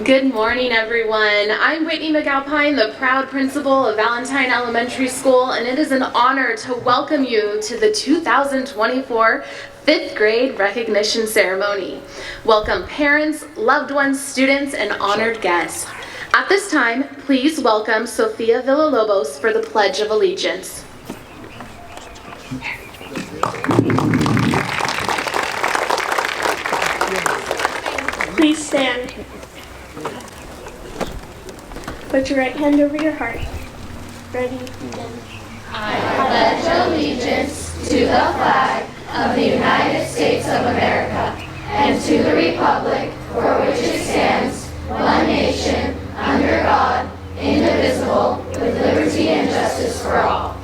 Good morning, everyone. I'm Whitney McAlpine, the proud principal of Valentine Elementary School, and it is an honor to welcome you to the 2024 5th grade recognition ceremony. Welcome parents, loved ones, students, and honored guests. At this time, please welcome Sofia Villalobos for the Pledge of Allegiance. Please stand. Put your right hand over your heart. Ready? I pledge allegiance to the flag of the United States of America and to the republic for which it stands, one nation, under God, indivisible, with liberty and justice for all.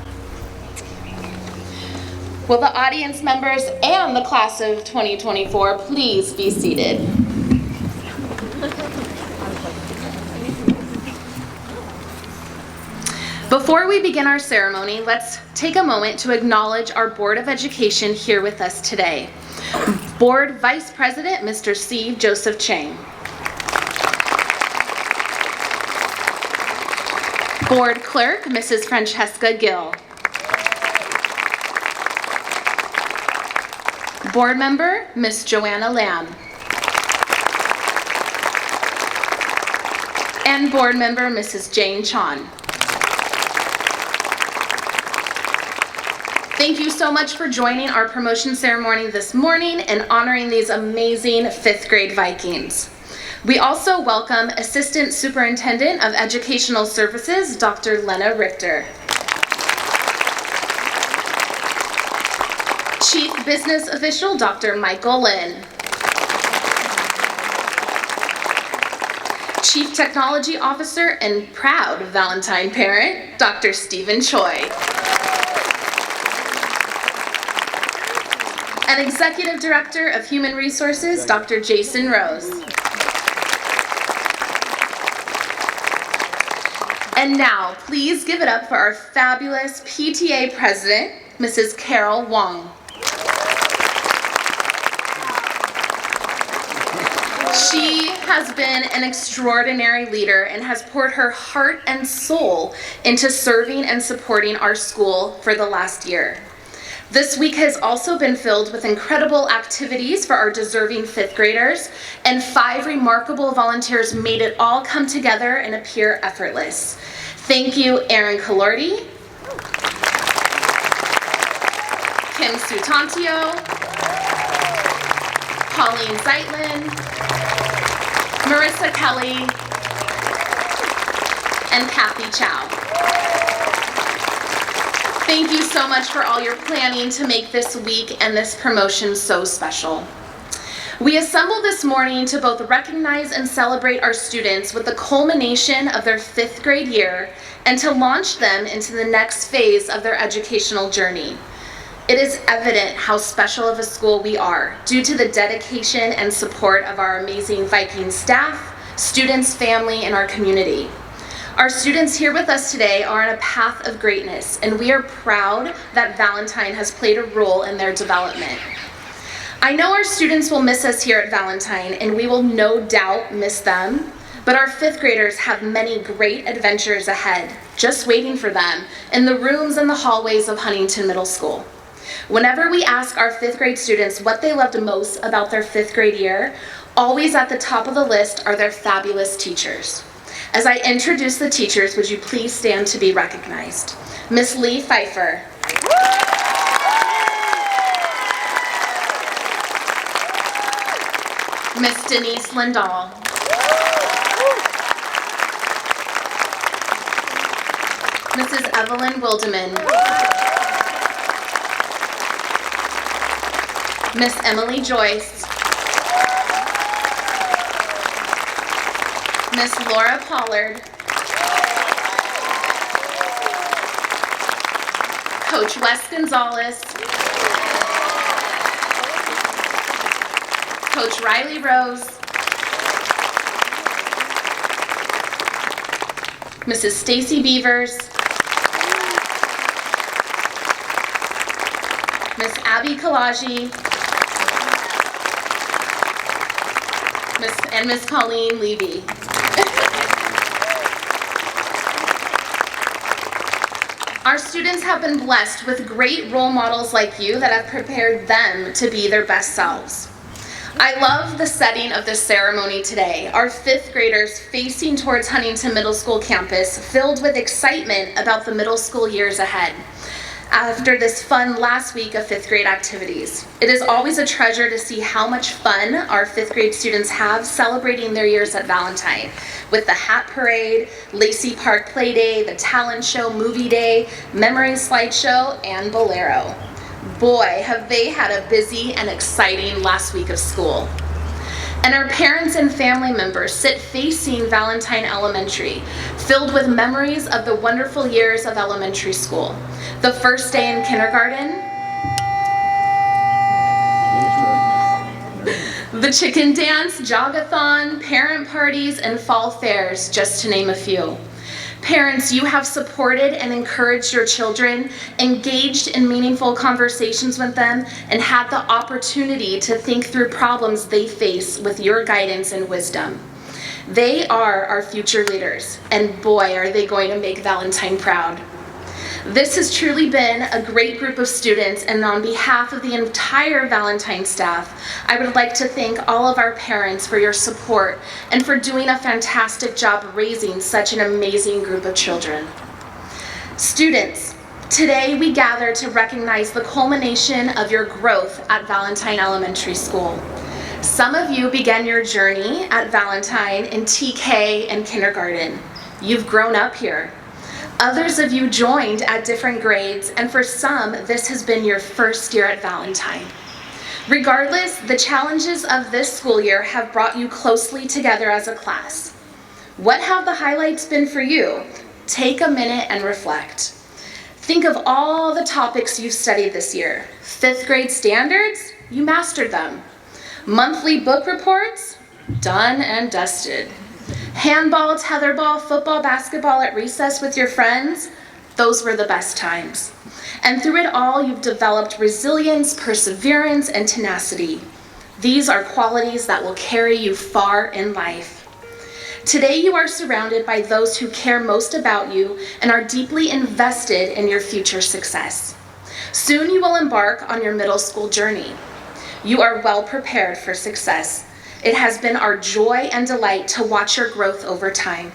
Will the audience members and the class of 2024 please be seated? Before we begin our ceremony, let's take a moment to acknowledge our Board of Education here with us today. Board Vice President, Mr. C. Joseph Chang. Board Clerk, Mrs. Francesca Gill. Board Member, Ms. Joanna Lamb. And Board Member, Mrs. Jane Chan. Thank you so much for joining our promotion ceremony this morning and honoring these amazing 5th grade Vikings. We also welcome Assistant Superintendent of Educational Services, Dr. Lena Richter. Chief Business Official, Dr. Michael Lin. Chief Technology Officer and proud Valentine parent, Dr. Stephen Choi. And Executive Director of Human Resources, Dr. Jason Rose. And now, please give it up for our fabulous PTA President, Mrs. Carol Wong. She has been an extraordinary leader and has poured her heart and soul into serving and supporting our school for the last year. This week has also been filled with incredible activities for our deserving 5th graders, and 5 remarkable volunteers made it all come together and appear effortless. Thank you, Erin Calordi, Kim Sutantio, Pauline Zeitlin, Marissa Kelly, and Kathy Chow. Thank you so much for all your planning to make this week and this promotion so special. We assembled this morning to both recognize and celebrate our students with the culmination of their 5th grade year and to launch them into the next phase of their educational journey. It is evident how special of a school we are due to the dedication and support of our amazing Viking staff, students, family, and our community. Our students here with us today are on a path of greatness, and we are proud that Valentine has played a role in their development. I know our students will miss us here at Valentine, and we will no doubt miss them, but our 5th graders have many great adventures ahead, just waiting for them in the rooms and the hallways of Huntington Middle School. Whenever we ask our 5th grade students what they loved most about their 5th grade year, always at the top of the list are their fabulous teachers. As I introduce the teachers, would you please stand to be recognized? Miss Lee Pfeiffer. Miss Denise Lindahl. Mrs. Evelyn Wildeman. Miss Emily Joyce. Miss Laura Pollard. Coach Wes Gonzalez. Coach Riley Rose. Mrs. Stacy Beavers. Miss Abby Kalaji. Miss Pauline Levy. Our students have been blessed with great role models like you that have prepared them to be their best selves. I love the setting of this ceremony today. Our 5th graders facing towards Huntington Middle School campus, filled with excitement about the middle school years ahead. After this fun last week of 5th grade activities. It is always a treasure to see how much fun our 5th grade students have celebrating their years at Valentine, with the hat parade, Lacey Park play day, the talent show, movie day, memories slideshow, and bolero. Boy, have they had a busy and exciting last week of school. And our parents and family members sit facing Valentine Elementary, filled with memories of the wonderful years of elementary school. The first day in kindergarten, the chicken dance, jogathon, parent parties, and fall fairs, just to name a few. Parents, you have supported and encouraged your children, engaged in meaningful conversations with them, and had the opportunity to think through problems they face with your guidance and wisdom. They are our future leaders, and boy, are they going to make Valentine proud. This has truly been a great group of students, and on behalf of the entire Valentine staff, I would like to thank all of our parents for your support and for doing a fantastic job raising such an amazing group of children. Students, today we gather to recognize the culmination of your growth at Valentine Elementary School. Some of you began your journey at Valentine in TK and kindergarten. You've grown up here. Others of you joined at different grades, and for some, this has been your first year at Valentine. Regardless, the challenges of this school year have brought you closely together as a class. What have the highlights been for you? Take a minute and reflect. Think of all the topics you've studied this year. 5th grade standards? You mastered them. Monthly book reports? Done and dusted. Handball, tetherball, football, basketball at recess with your friends? Those were the best times. And through it all, you've developed resilience, perseverance, and tenacity. These are qualities that will carry you far in life. Today, you are surrounded by those who care most about you and are deeply invested in your future success. Soon, you will embark on your middle school journey. You are well prepared for success. It has been our joy and delight to watch your growth over time.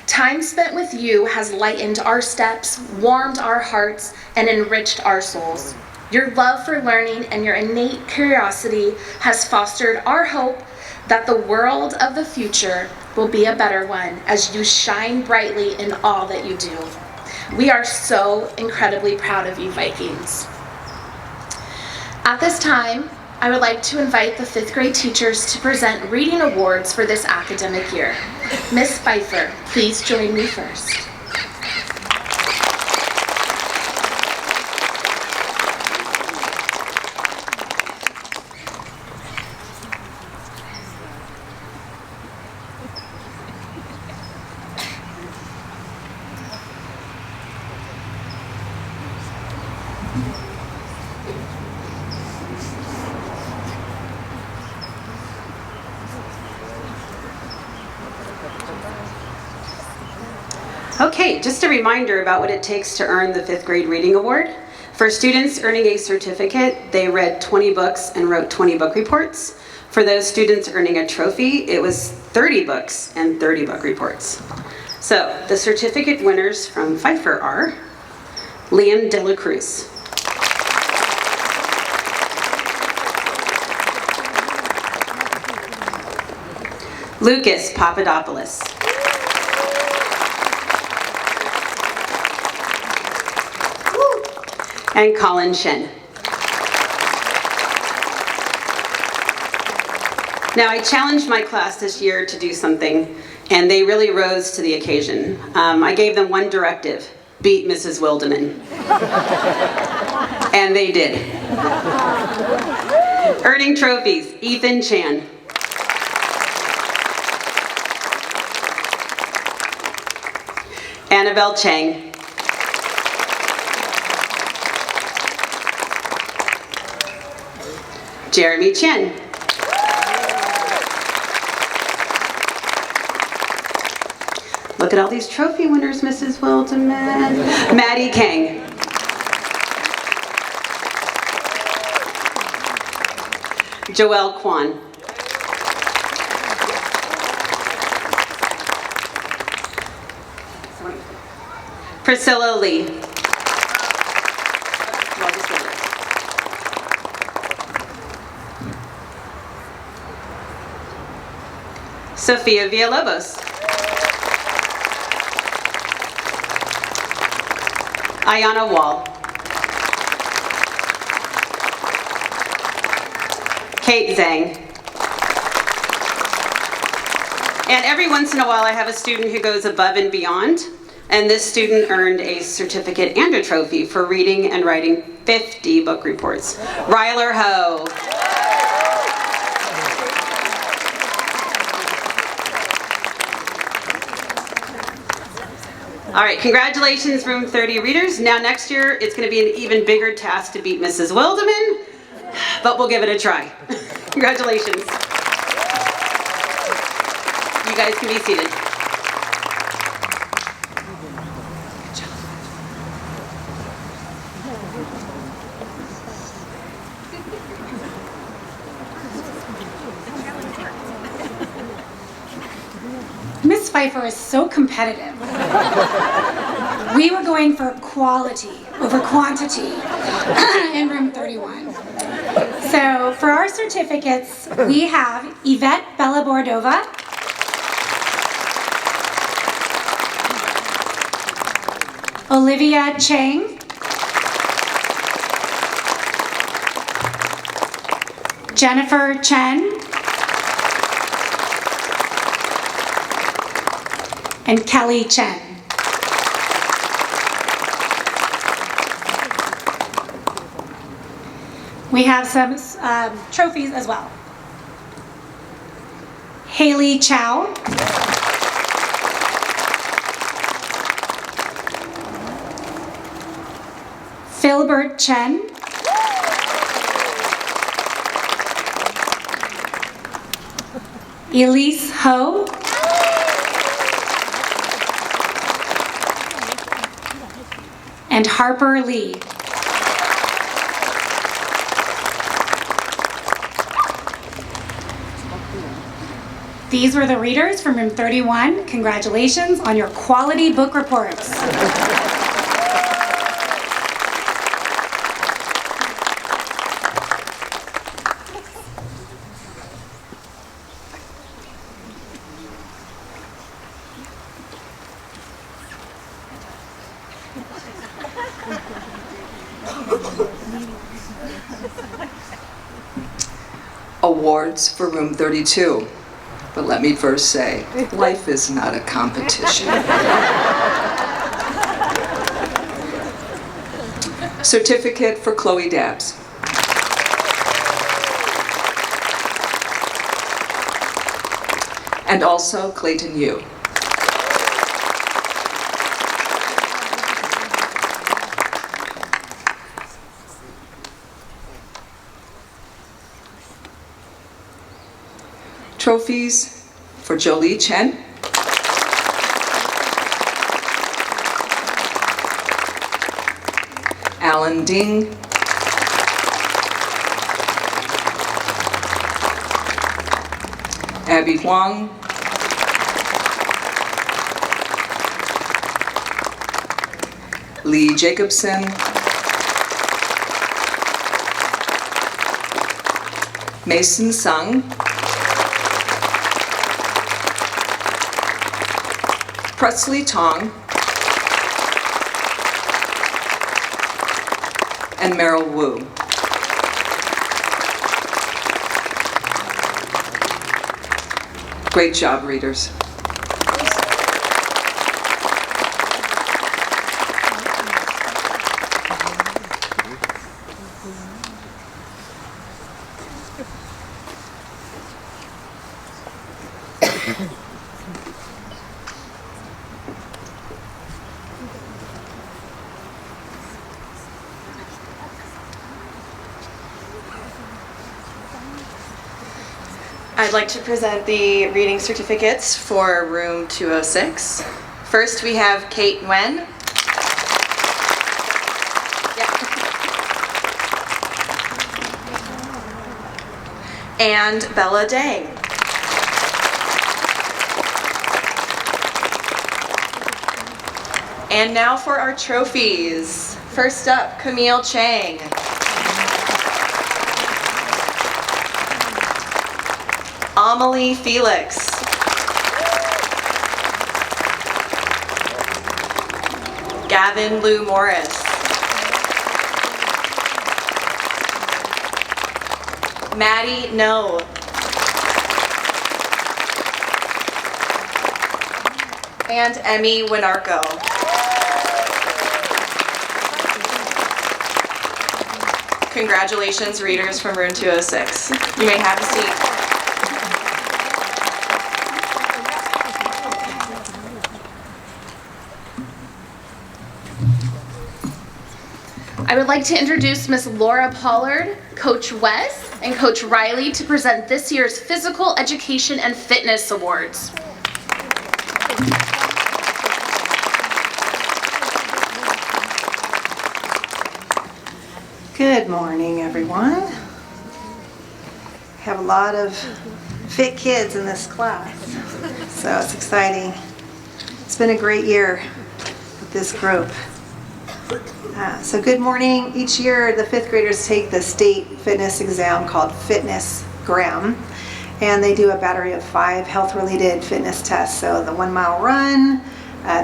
Time spent with you has lightened our steps, warmed our hearts, and enriched our souls. Your love for learning and your innate curiosity has fostered our hope that the world of the future will be a better one as you shine brightly in all that you do. We are so incredibly proud of you, Vikings. At this time, I would like to invite the 5th grade teachers to present reading awards for this academic year. Miss Pfeiffer, please join me first. Okay, just a reminder about what it takes to earn the 5th grade reading award. For students earning a certificate, they read 20 books and wrote 20 book reports. For those students earning a trophy, it was 30 books and 30 book reports. So, the certificate winners from Pfeiffer are Liam De La Cruz, Lucas Papadopoulos, and Colin Shen. Now, I challenged my class this year to do something, and they really rose to the occasion. I gave them one directive: beat Mrs. Wildeman. And they did. Earning trophies: Ethan Chan, Annabelle Chang, Jeremy Chen, Look at all these trophy winners, Mrs. Wildeman. Maddie Kang. Joelle Kwan. Priscilla Lee. Sophia Villalobos. Ayana Wall. Kate Zhang. And every once in a while I have a student who goes above and beyond, and this student earned a certificate and a trophy for reading and writing 50 book reports. Ryler Ho. All right, congratulations, Room 30 readers. Now next year, it's gonna be an even bigger task to beat Mrs. Wildeman, but we'll give it a try. Congratulations. You guys can be seated. Miss Pfeiffer is so competitive. We were going for quality over quantity in room 31. So for our certificates, we have Yvette Bella-Bordova, Olivia Chang, Jennifer Chen, and Kelly Chen. We have some trophies as well. Haley Chow, Philbert Chen, Elise Ho, and Harper Lee. These were the readers from room 31. Congratulations on your quality book reports. Awards for room 32. But let me first say, life is not a competition. Certificate for Chloe Dabbs. And also Clayton Yu. Trophies for Jolie Chen, Alan Ding, Abby Huang, Lee Jacobson, Mason Sung, Presley Tong, and Meryl Wu. Great job, readers. I'd like to present the reading certificates for room 206. First, we have Kate Nguyen. And Bella Dang. And now for our trophies. First up, Camille Chang. Amelie Felix. Gavin Lou Morris. Maddie No. And Emmy Winarco. Congratulations, readers from room 206. You may have a seat. I would like to introduce Miss Laura Pollard, Coach Wes, and Coach Riley to present this year's Physical Education and Fitness Awards. Good morning, everyone. We have a lot of fit kids in this class, so it's exciting. It's been a great year with this group. So good morning. Each year the fifth graders take the state fitness exam called Fitness Gram, and they do a battery of 5 health-related fitness tests. So the 1 mile run,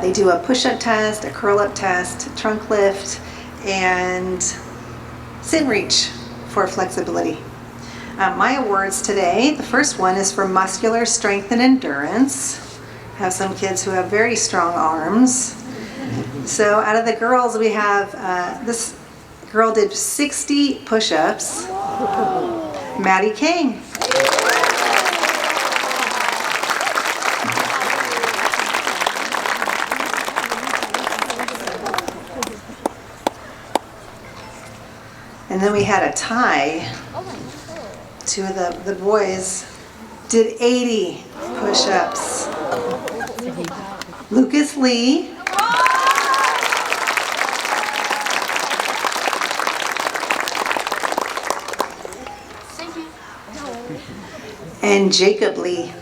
they do a push-up test, a curl-up test, trunk lift, and sit and reach for flexibility. My awards today, the first one is for muscular strength and endurance. I have some kids who have very strong arms. So out of the girls, we have, this girl did 60 push-ups. Maddie King. And then we had a tie. Two of the boys did 80 push-ups. Lucas Lee. And Jacob Lee.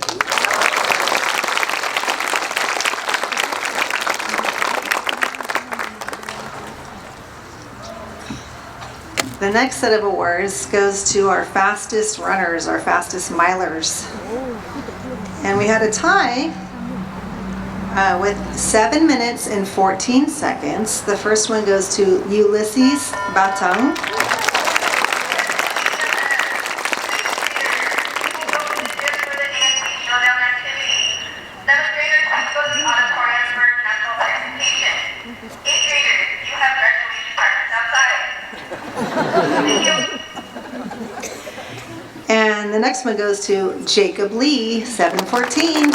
The next set of awards goes to our fastest runners, our fastest milers. And we had a tie with 7 minutes and 14 seconds. The first one goes to Ulysses Batang. And the next one goes to Jacob Lee, 7:14.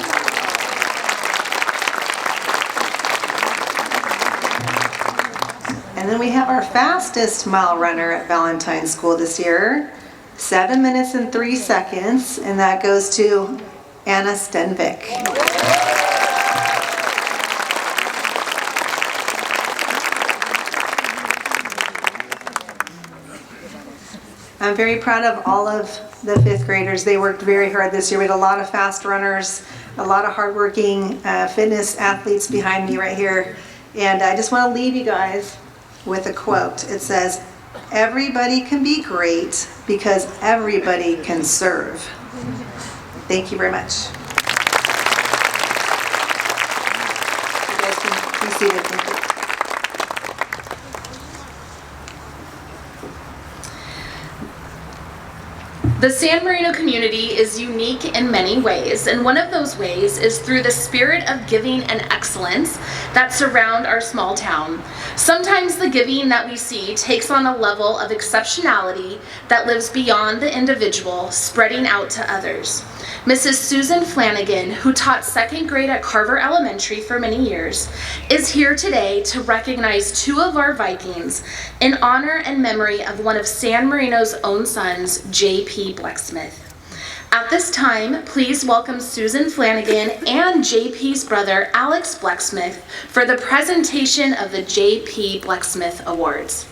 And then we have our fastest mile runner at Valentine School this year, 7 minutes and 3 seconds, and that goes to Anna Stenvik. I'm very proud of all of the fifth graders. They worked very hard this year. We had a lot of fast runners, a lot of hardworking fitness athletes behind me right here. And I just want to leave you guys with a quote. It says, "Everybody can be great because everybody can serve." Thank you very much. You guys can be seated. Thank you. The San Marino community is unique in many ways, and one of those ways is through the spirit of giving and excellence that surround our small town. Sometimes the giving that we see takes on a level of exceptionality that lives beyond the individual, spreading out to others. Mrs. Susan Flanagan, who taught second grade at Carver Elementary for many years, is here today to recognize 2 of our Vikings in honor and memory of one of San Marino's own sons, J.P. Blacksmith. At this time, please welcome Susan Flanagan and JP's brother, Alex Blacksmith, for the presentation of the JP Blacksmith Awards.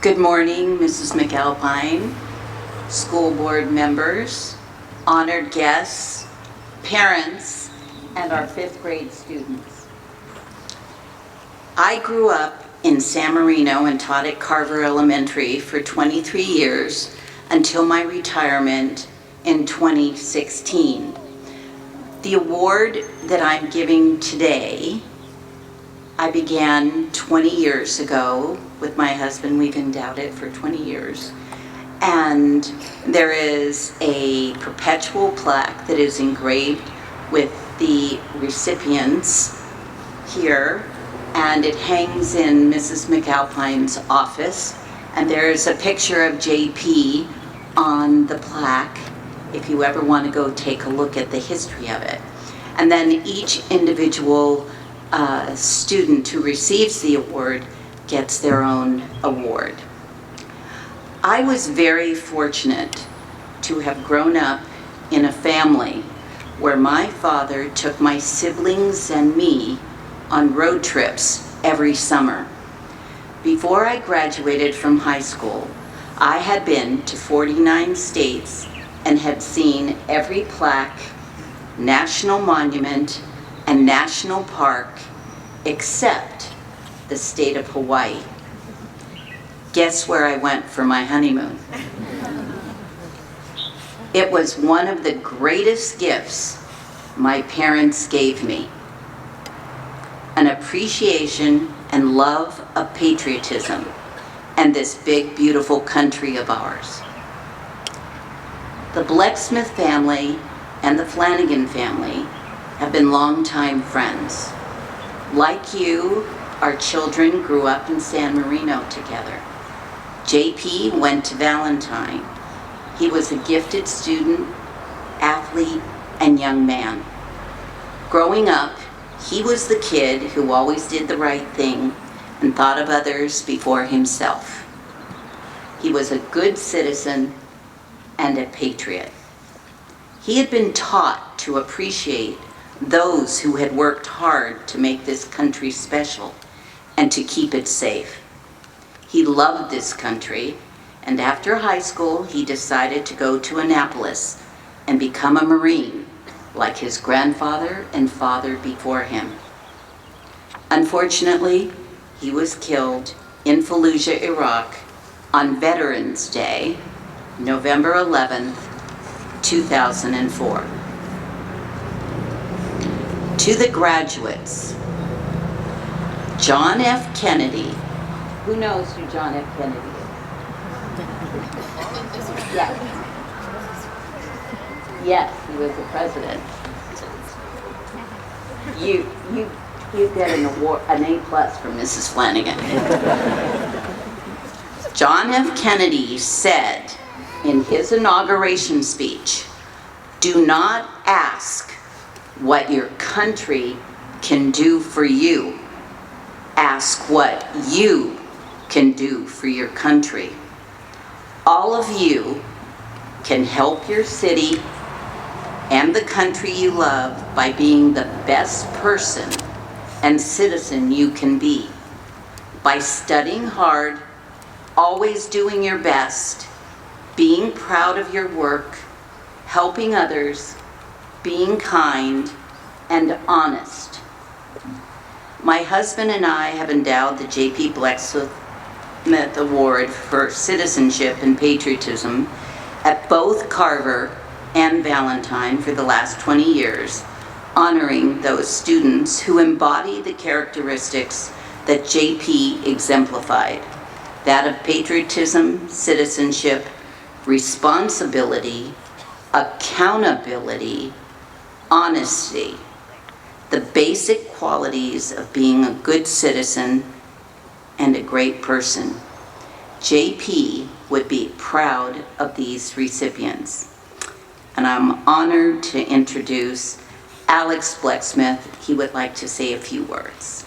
Good morning, Mrs. McAlpine, school board members, honored guests, parents, and our 5th grade students. I grew up in San Marino and taught at Carver Elementary for 23 years until my retirement in 2016. The award that I'm giving today, I began 20 years ago with my husband. We've endowed it for 20 years. And there is a perpetual plaque that is engraved with the recipients here, and it hangs in Mrs. McAlpine's office. And there is a picture of JP on the plaque if you ever want to go take a look at the history of it. And then each individual student who receives the award gets their own award. I was very fortunate to have grown up in a family where my father took my siblings and me on road trips every summer. Before I graduated from high school, I had been to 49 states and had seen every plaque, national monument, and national park except the state of Hawaii. Guess where I went for my honeymoon? It was one of the greatest gifts my parents gave me. An appreciation and love of patriotism and this big, beautiful country of ours. The Blacksmith family and the Flanagan family have been longtime friends. Like you, our children grew up in San Marino together. JP went to Valentine. He was a gifted student, athlete, and young man. Growing up, he was the kid who always did the right thing and thought of others before himself. He was a good citizen and a patriot. He had been taught to appreciate those who had worked hard to make this country special and to keep it safe. He loved this country, and after high school, he decided to go to Annapolis and become a Marine, like his grandfather and father before him. Unfortunately, he was killed in Fallujah, Iraq, on Veterans Day, November 11th, 2004. To the graduates, John F. Kennedy. Who knows who John F. Kennedy is? Yes. Yes, he was the president. You get an award, an A+ from Mrs. Flanagan. John F. Kennedy said in his inauguration speech, "Do not ask what your country can do for you. Ask what you can do for your country. All of you can help your city and the country you love by being the best person and citizen you can be, by studying hard, always doing your best, being proud of your work, helping others, being kind, and honest." My husband and I have endowed the JP Blacksmith Award for Citizenship and Patriotism at both Carver and Valentine for the last 20 years, honoring those students who embody the characteristics that JP exemplified, that of patriotism, citizenship, responsibility, accountability, honesty, the basic qualities of being a good citizen and a great person. JP would be proud of these recipients. And I'm honored to introduce Alex Blacksmith. He would like to say a few words.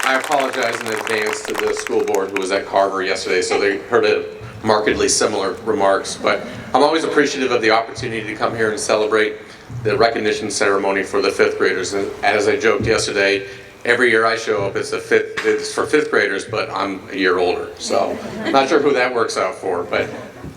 I apologize in advance to the school board who was at Carver yesterday, so they heard markedly similar remarks. But I'm always appreciative of the opportunity to come here and celebrate the recognition ceremony for the fifth graders. And as I joked yesterday, every year I show up, it's for fifth graders, but I'm a year older. So I'm not sure who that works out for. But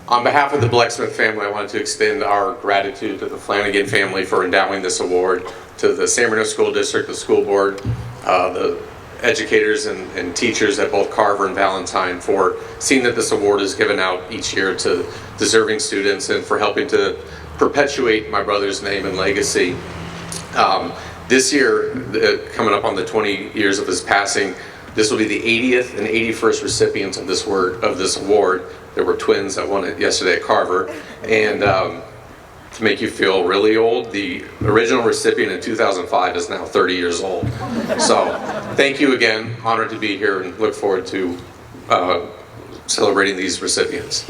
on behalf of the Blacksmith family, I wanted to extend our gratitude to the Flanagan family for endowing this award, to the San Marino School District, the school board, the educators and teachers at both Carver and Valentine for seeing that this award is given out each year to deserving students, and for helping to perpetuate my brother's name and legacy. This year, coming up on the 20 years of his passing, this will be the 80th and 81st recipients of this award. There were twins that won it yesterday at Carver. And to make you feel really old, the original recipient in 2005 is now 30 years old. So thank you again, honored to be here, and look forward to celebrating these recipients.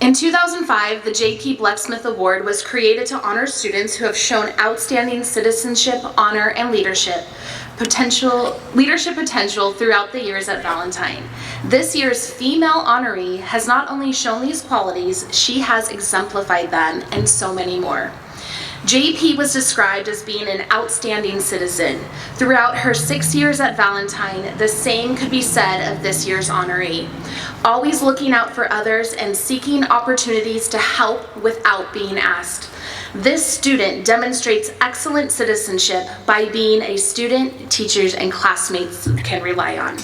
In 2005, the J.P. Blacksmith Award was created to honor students who have shown outstanding citizenship, honor, and leadership potential throughout the years at Valentine. This year's female honoree has not only shown these qualities, she has exemplified them and so many more. JP was described as being an outstanding citizen. Throughout her 6 years at Valentine, the same could be said of this year's honoree. Always looking out for others and seeking opportunities to help without being asked. This student demonstrates excellent citizenship by being a student teachers and classmates can rely on.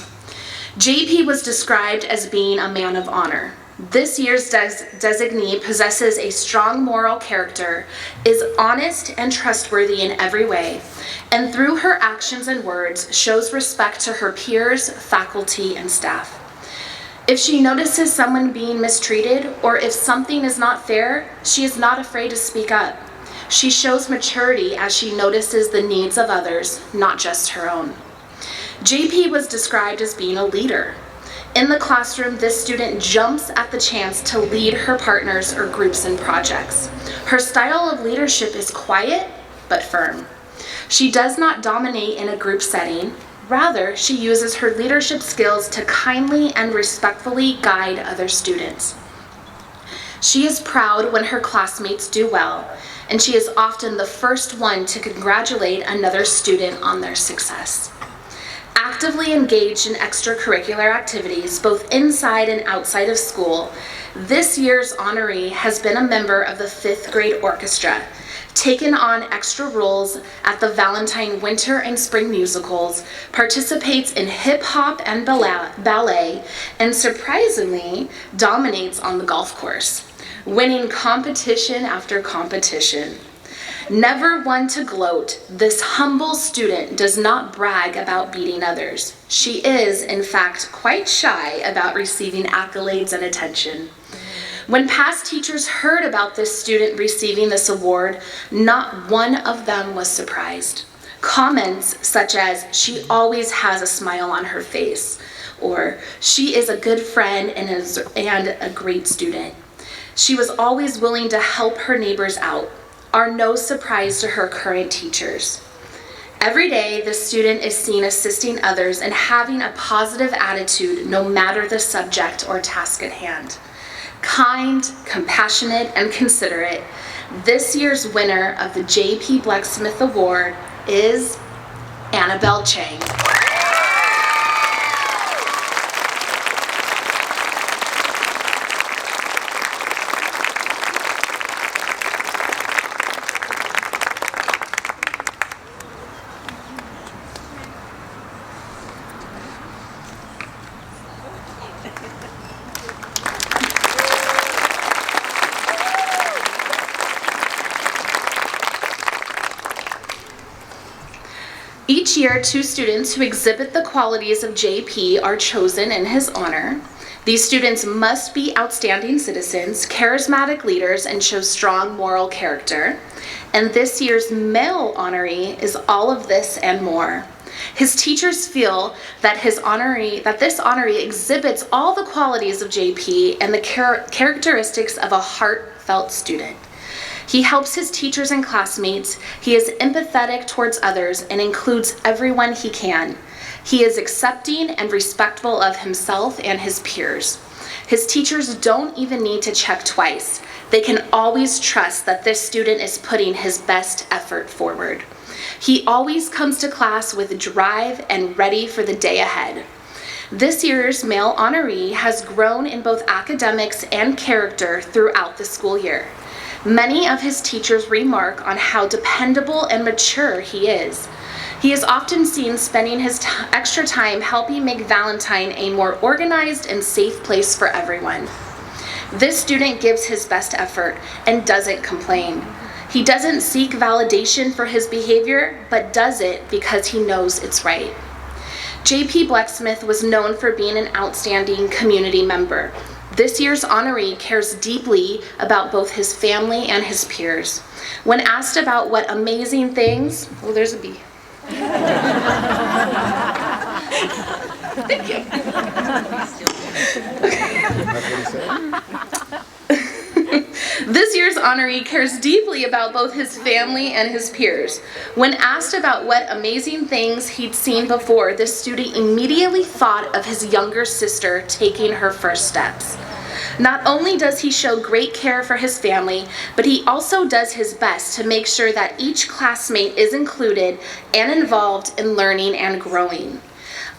JP was described as being a man of honor. This year's designee possesses a strong moral character, is honest and trustworthy in every way, and through her actions and words shows respect to her peers, faculty, and staff. If she notices someone being mistreated or if something is not fair, she is not afraid to speak up. She shows maturity as she notices the needs of others, not just her own. JP was described as being a leader. In the classroom, this student jumps at the chance to lead her partners or groups in projects. Her style of leadership is quiet but firm. She does not dominate in a group setting. Rather, she uses her leadership skills to kindly and respectfully guide other students. She is proud when her classmates do well, and she is often the first one to congratulate another student on their success. Actively engaged in extracurricular activities, both inside and outside of school, this year's honoree has been a member of the 5th grade orchestra, taken on extra roles at the Valentine Winter and Spring musicals, participates in hip hop and ballet, and surprisingly dominates on the golf course, winning competition after competition. Never one to gloat, this humble student does not brag about beating others. She is, in fact, quite shy about receiving accolades and attention. When past teachers heard about this student receiving this award, not one of them was surprised. Comments such as, "She always has a smile on her face," or "She is a good friend and a great student. She was always willing to help her neighbors out," are no surprise to her current teachers. Every day, the student is seen assisting others and having a positive attitude no matter the subject or task at hand. Kind, compassionate, and considerate, this year's winner of the J.P. Blacksmith Award is Annabelle Chang. Each year, 2 students who exhibit the qualities of JP are chosen in his honor. These students must be outstanding citizens, charismatic leaders, and show strong moral character. And this year's male honoree is all of this and more. His teachers feel that this honoree exhibits all the qualities of JP and the characteristics of a heartfelt student. He helps his teachers and classmates. He is empathetic towards others and includes everyone he can. He is accepting and respectful of himself and his peers. His teachers don't even need to check twice. They can always trust that this student is putting his best effort forward. He always comes to class with drive and ready for the day ahead. This year's male honoree has grown in both academics and character throughout the school year. Many of his teachers remark on how dependable and mature he is. He is often seen spending his extra time helping make Valentine a more organized and safe place for everyone. This student gives his best effort and doesn't complain. He doesn't seek validation for his behavior, but does it because he knows it's right. JP Blacksmith was known for being an outstanding community member. This year's honoree cares deeply about both his family and his peers. When asked about what amazing things, oh, there's a bee. Thank you. This year's honoree cares deeply about both his family and his peers. When asked about what amazing things he'd seen before, this student immediately thought of his younger sister taking her first steps. Not only does he show great care for his family, but he also does his best to make sure that each classmate is included and involved in learning and growing.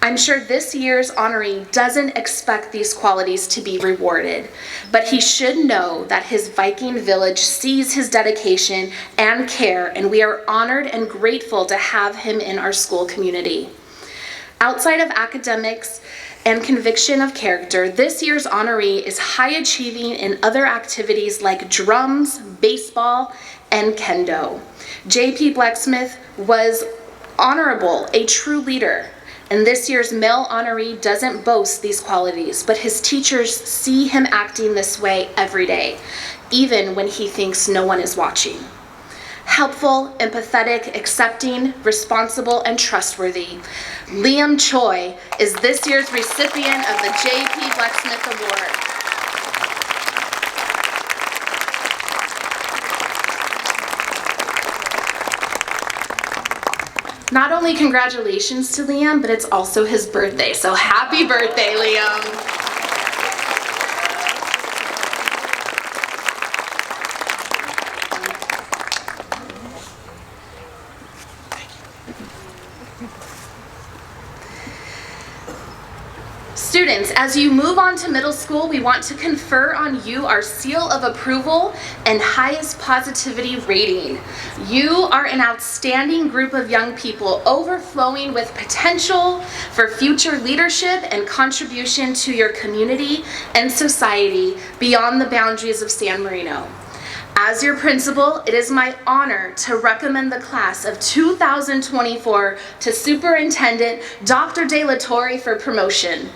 I'm sure this year's honoree doesn't expect these qualities to be rewarded, but he should know that his Viking village sees his dedication and care, and we are honored and grateful to have him in our school community. Outside of academics and conviction of character, this year's honoree is high achieving in other activities like drums, baseball, and kendo. JP Blacksmith was honorable, a true leader. And this year's male honoree doesn't boast these qualities, but his teachers see him acting this way every day, even when he thinks no one is watching. Helpful, empathetic, accepting, responsible, and trustworthy, Liam Choi is this year's recipient of the JP Blacksmith Award. Not only congratulations to Liam, but it's also his birthday, so happy birthday, Liam. Students, as you move on to middle school, we want to confer on you our seal of approval and highest positivity rating. You are an outstanding group of young people overflowing with potential for future leadership and contribution to your community and society beyond the boundaries of San Marino. As your principal, it is my honor to recommend the class of 2024 to Superintendent Dr. De La Torre for promotion.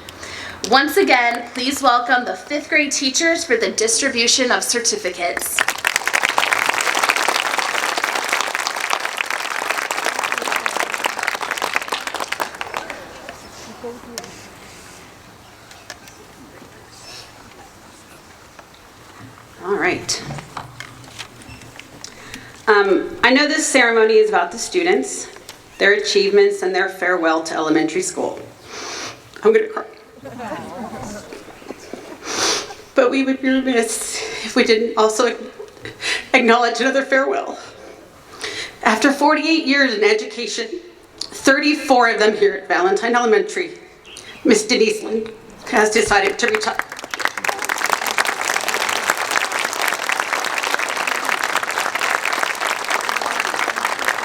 Once again, please welcome the 5th grade teachers for the distribution of certificates. All right. I know this ceremony is about the students, their achievements, and their farewell to elementary school. I'm gonna cry. But we would be remiss if we didn't also acknowledge another farewell. After 48 years in education, 34 of them here at Valentine Elementary, Miss Denise Lind has decided to retire.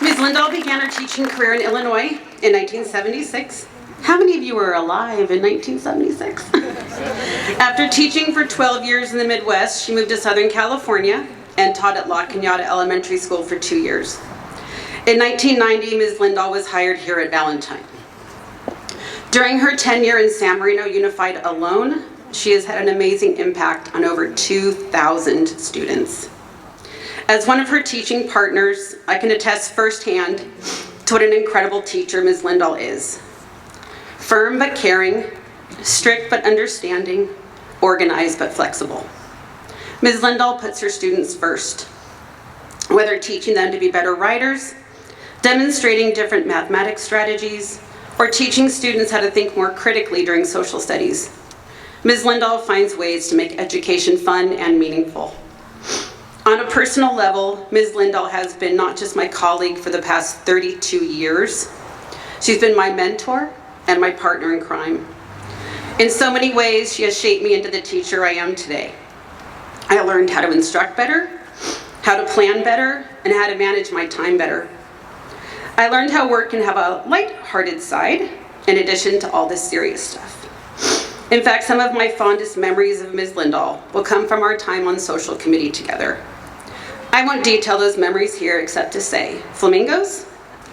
Ms. Lindahl began her teaching career in Illinois in 1976. How many of you were alive in 1976? After teaching for 12 years in the Midwest, she moved to Southern California and taught at La Cañada Elementary School for 2 years. In 1990, Ms. Lindahl was hired here at Valentine. During her tenure in San Marino Unified alone, she has had an amazing impact on over 2,000 students. As one of her teaching partners, I can attest firsthand to what an incredible teacher Ms. Lindahl is. Firm but caring, strict but understanding, organized but flexible. Ms. Lindahl puts her students first, whether teaching them to be better writers, demonstrating different mathematics strategies, or teaching students how to think more critically during social studies. Ms. Lindahl finds ways to make education fun and meaningful. On a personal level, Ms. Lindahl has been not just my colleague for the past 32 years, she's been my mentor and my partner in crime. In so many ways, she has shaped me into the teacher I am today. I learned how to instruct better, how to plan better, and how to manage my time better. I learned how work can have a light-hearted side, in addition to all this serious stuff. In fact, some of my fondest memories of Ms. Lindahl will come from our time on social committee together. I won't detail those memories here except to say, flamingos,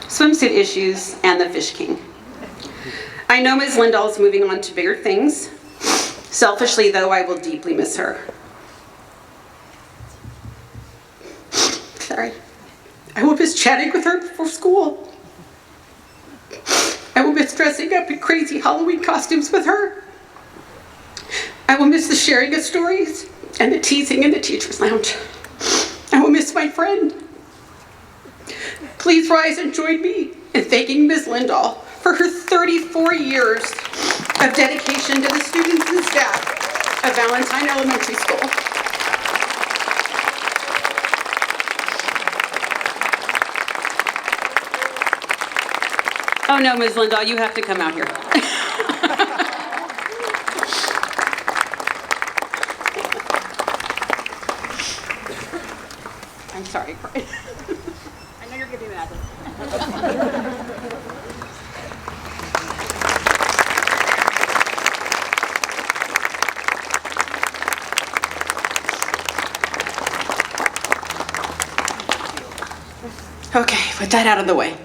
swimsuit issues, and the Fish King. I know Ms. Lindahl is moving on to bigger things. Selfishly, though, I will deeply miss her. Sorry. I will miss chatting with her before school. I will miss dressing up in crazy Halloween costumes with her. I will miss the sharing of stories and the teasing in the teacher's lounge. I will miss my friend. Please rise and join me in thanking Ms. Lindahl for her 34 years of dedication to the students and staff of Valentine Elementary School. Oh no, Ms. Lindahl, you have to come out here. I'm sorry. I know you're gonna be mad. Okay, put that out of the way.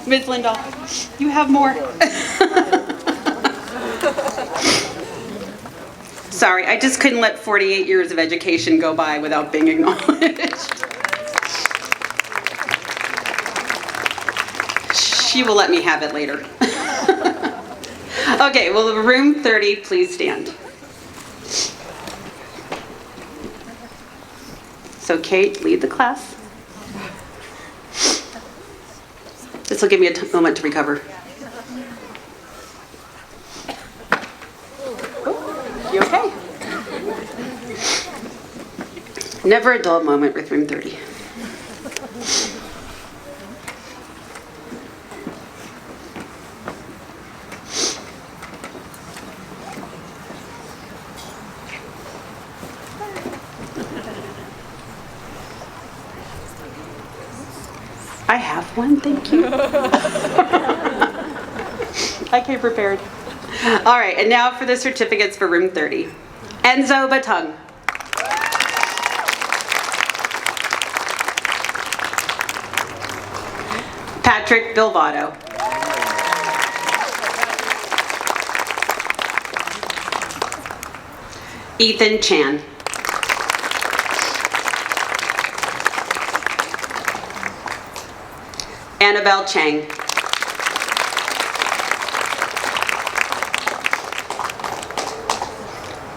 Ms. Lindahl, you have more. Sorry, I just couldn't let 48 years of education go by without being acknowledged. She will let me have it later. Okay, will room 30 please stand? So Kate, lead the class. This will give me a moment to recover. You okay? Never a dull moment with room 30. I have one, thank you. I came prepared. All right, and now for the certificates for room 30. Enzo Batung. Patrick Bilvato. Ethan Chan. Annabelle Chang.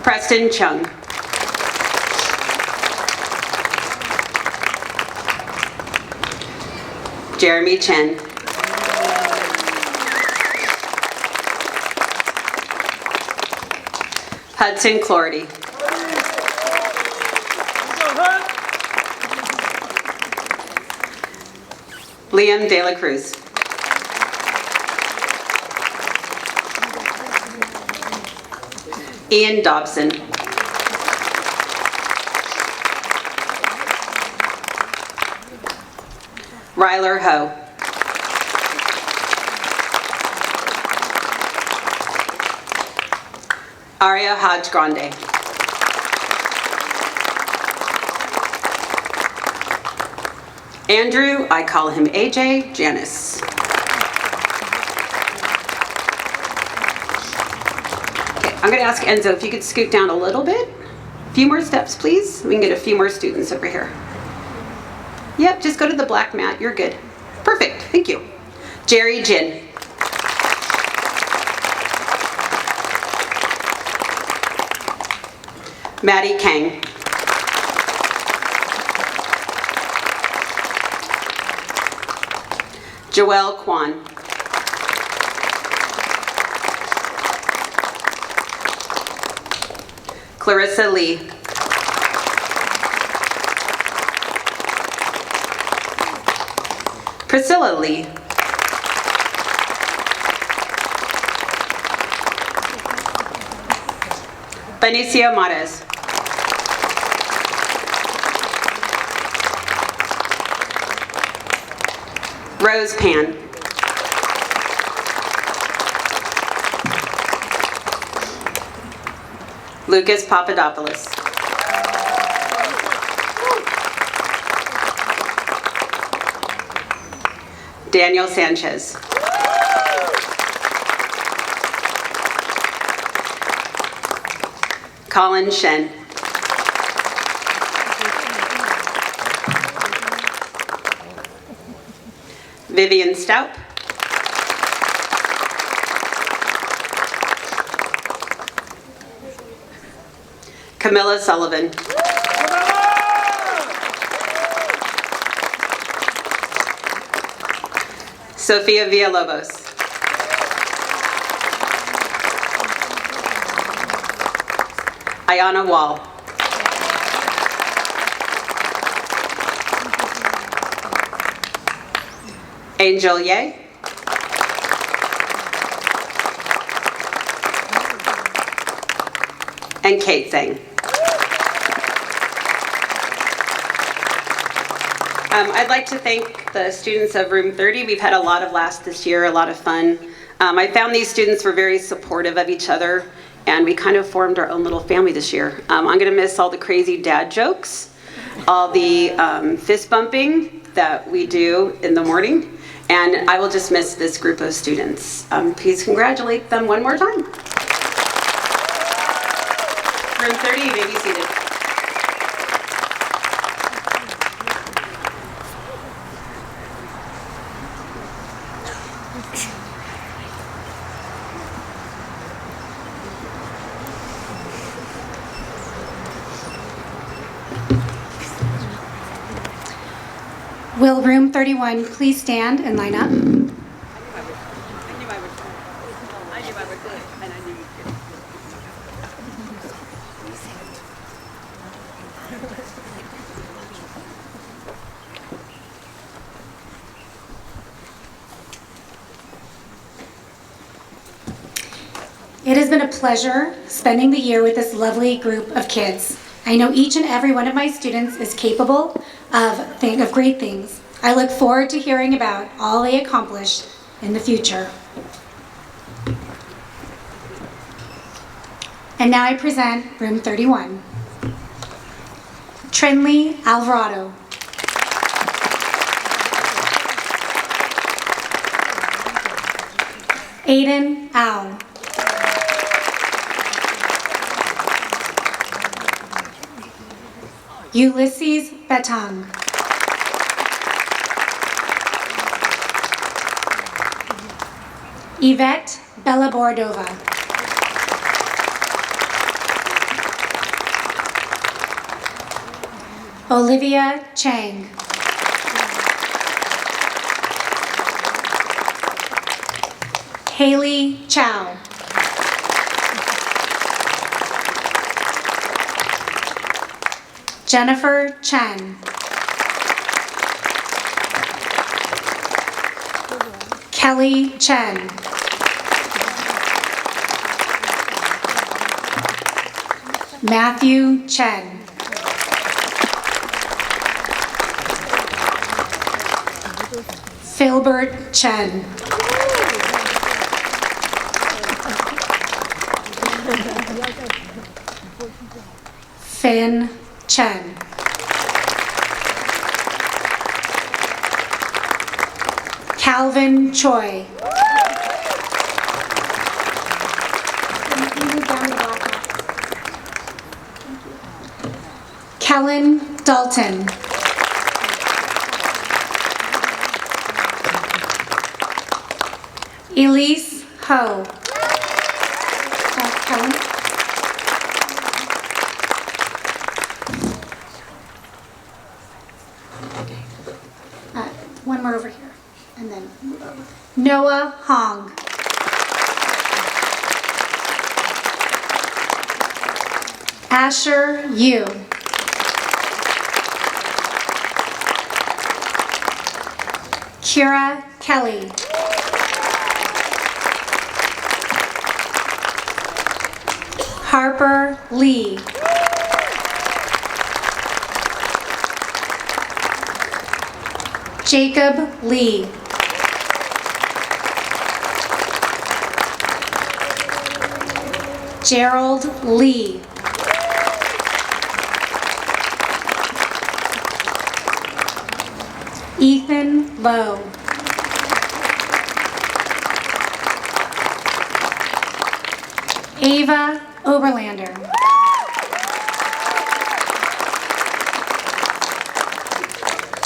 Preston Chung. Jeremy Chen. Hudson Clordy. Liam De La Cruz. Ian Dobson. Ryler Ho. Aria Hodge Grande. Andrew, I call him AJ, Janice. Okay, I'm gonna ask Enzo if you could scoot down a little bit. A few more steps, please. We can get a few more students over here. Yep, just go to the black mat, you're good. Perfect, thank you. Jerry, Jin. Maddie Kang. Joelle Kwan. Clarissa Lee. Priscilla Lee. Benicio Mares. Rose Pan. Lucas Papadopoulos. Daniel Sanchez. Colin Shen. Vivian Stout. Camilla Sullivan. Sofia Villalobos. Ayana Wall. Angel Ye. And Kate Tseng. I'd like to thank the students of Room 30. We've had a lot of laughs this year, a lot of fun. I found these students were very supportive of each other, and we kind of formed our own little family this year. I'm gonna miss all the crazy dad jokes, all the fist bumping that we do in the morning, and I will just miss this group of students. Please congratulate them one more time. Room 30, you may be seated. Will room 31 please stand and line up? It has been a pleasure spending the year with this lovely group of kids. I know each and every one of my students is capable of great things. I look forward to hearing about all they accomplish in the future. And now I present room 31. Trinley Alvarado. Aiden Au. Ulysses Betang. Yvette Bellabordova. Olivia Chang. Haley Chow. Jennifer Chen. Kelly Chen. Matthew Chen. Philbert Chen. Finn Chen. Alvin Choi. Kellen Dalton. Elise Ho. Kellen. One more over here, and then Noah Hong. Asher Yu. Kira Kelly. Harper Lee. Jacob Lee. Gerald Lee. Ethan Lowe. Ava Oberlander.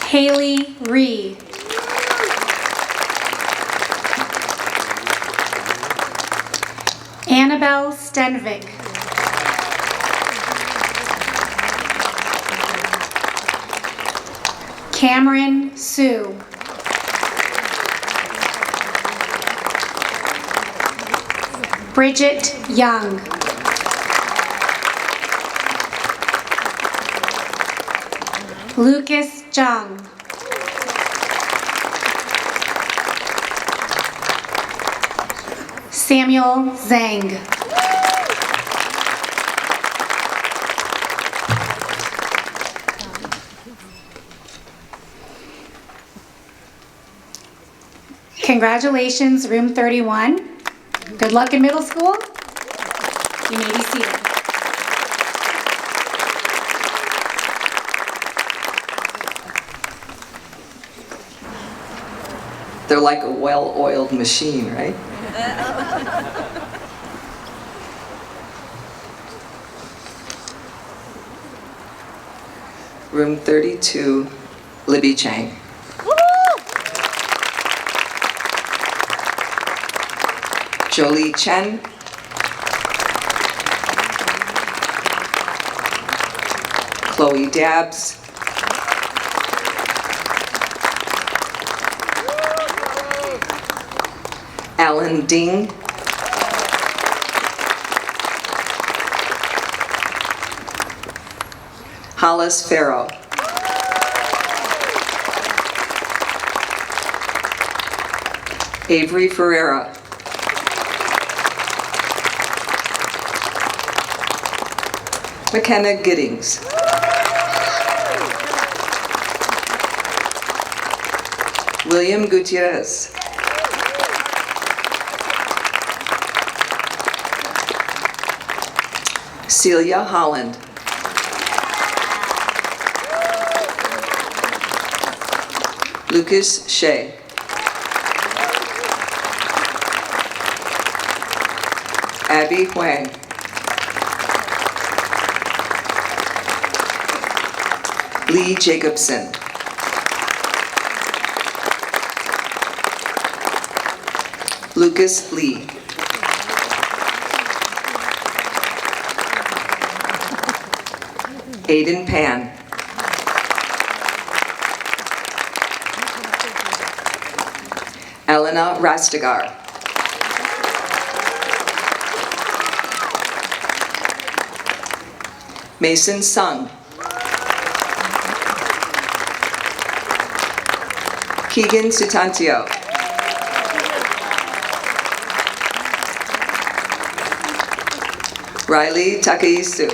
Haley Ree. Annabelle Stenvik. Cameron Sue. Bridget Young. Lucas Jung. Samuel Zhang. Congratulations, room 31. Good luck in middle school. You may be seated. They're like a well-oiled machine, right? Room 32, Libby Chang. Jolie Chen. Chloe Dabbs. Alan Ding. Hollis Farrow. Avery Ferreira. McKenna Giddings. William Gutierrez. Celia Holland. Lucas Shea. Abby Huang. Lee Jacobson. Lucas Lee. Aiden Pan. Elena Rastegar. Mason Sung. Keegan Sutantio. Riley Takaisu.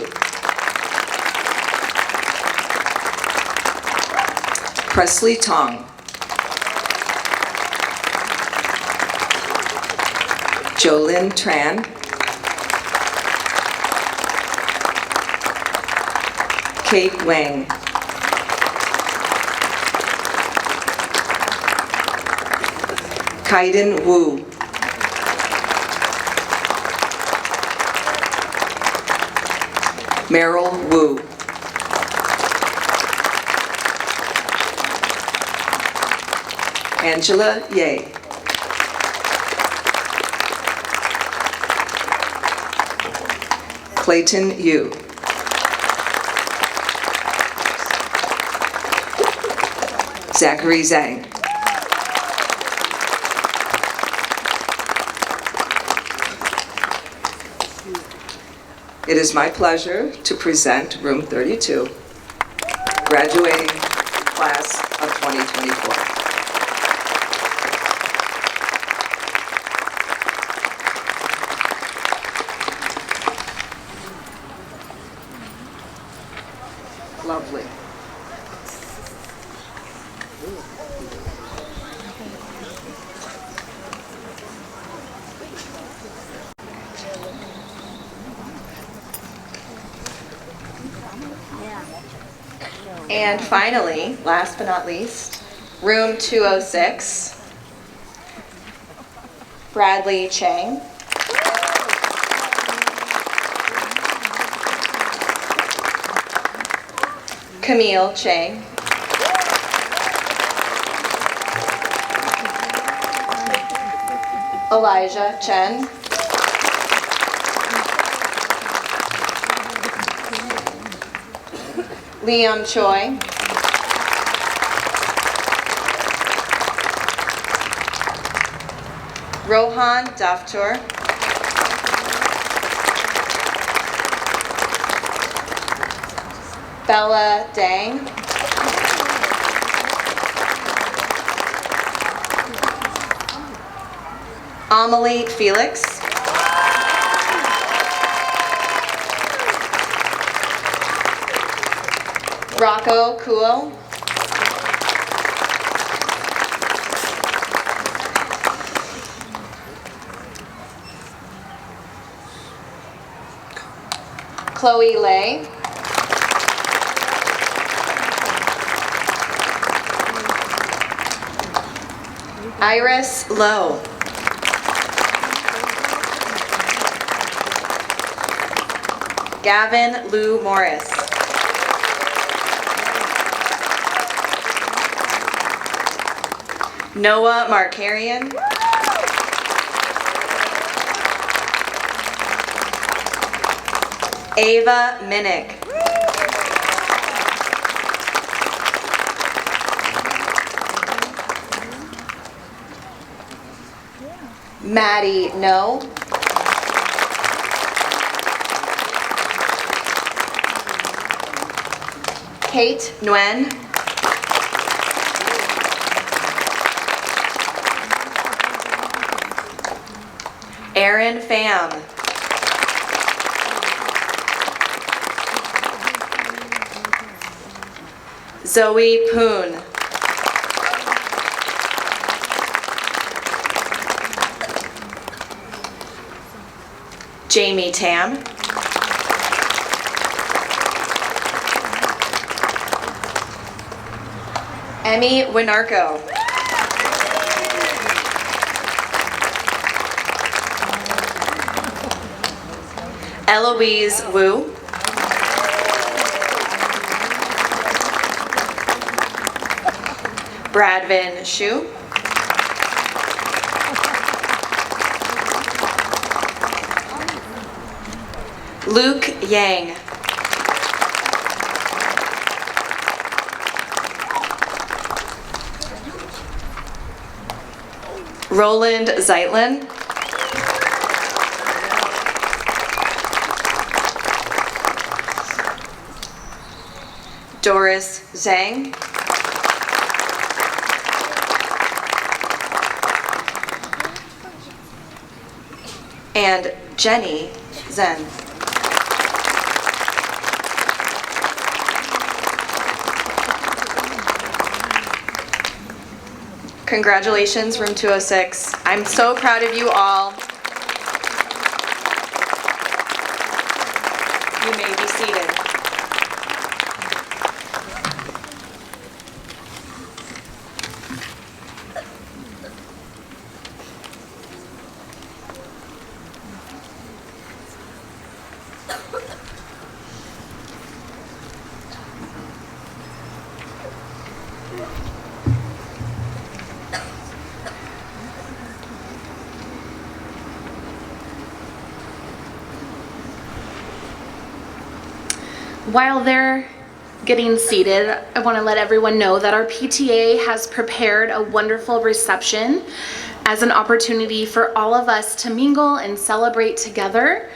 Presley Tong. Jolyn Tran. Kate Wang. Kaiden Wu. Meryl Wu. Angela Ye. Clayton Yu. Zachary Zhang. It is my pleasure to present room 32, graduating class of 2024. Lovely. And finally, last but not least, room 206, Bradley Chang. Camille Chang. Elijah Chen. Liam Choi. Rohan Daftur. Bella Dang. Amelie Felix. Rocco Kuo. Chloe Lay. Iris Lowe. Gavin Lou Morris. Noah Markarian. Ava Minnick. Maddie No. Kate Nguyen. Aaron Pham. Zoe Poon. Jamie Tam. Emmy Winarco. Eloise Wu. Bradvin Shu. Luke Yang. Roland Zeitlin. Doris Zhang. And Jenny Zen. Congratulations, room 206. I'm so proud of you all. You may be seated. While they're getting seated, I want to let everyone know that our PTA has prepared a wonderful reception as an opportunity for all of us to mingle and celebrate together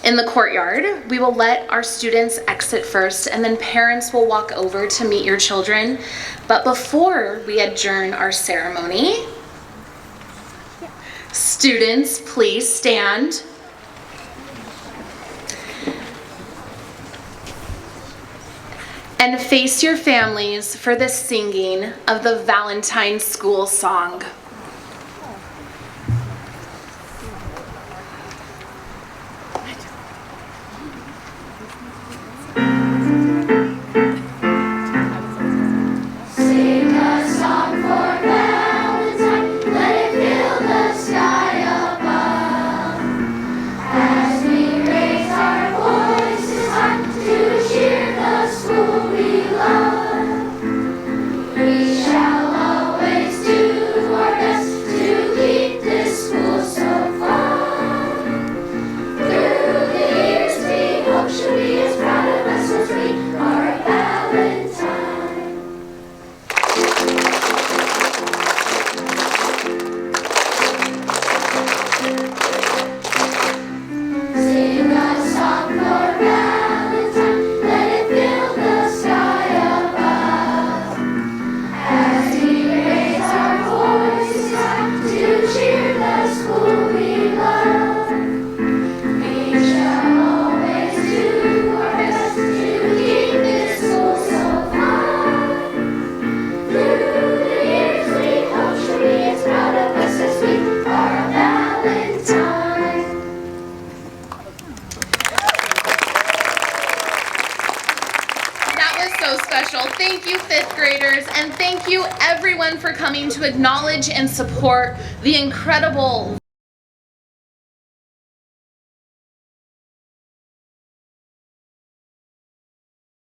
in the courtyard. We will let our students exit first, and then parents will walk over to meet your children. But before we adjourn our ceremony, students, please stand. And face your families for the singing of the Valentine School Song. Sing a song for Valentine, let it fill the sky above. As we raise our voices high to cheer the school we love, we shall always do our best to keep this school so fun. Through the years we hope she'll be as proud of us as we are of Valentine. Sing a song for Valentine, let it fill the sky above. As we raise our voices high to cheer the school we love, we shall always do our best to keep this school so fun. Through the years we hope she'll be as proud of us as we are of Valentine. That was so special. Thank you, fifth graders, and thank you everyone for coming to acknowledge and support the incredible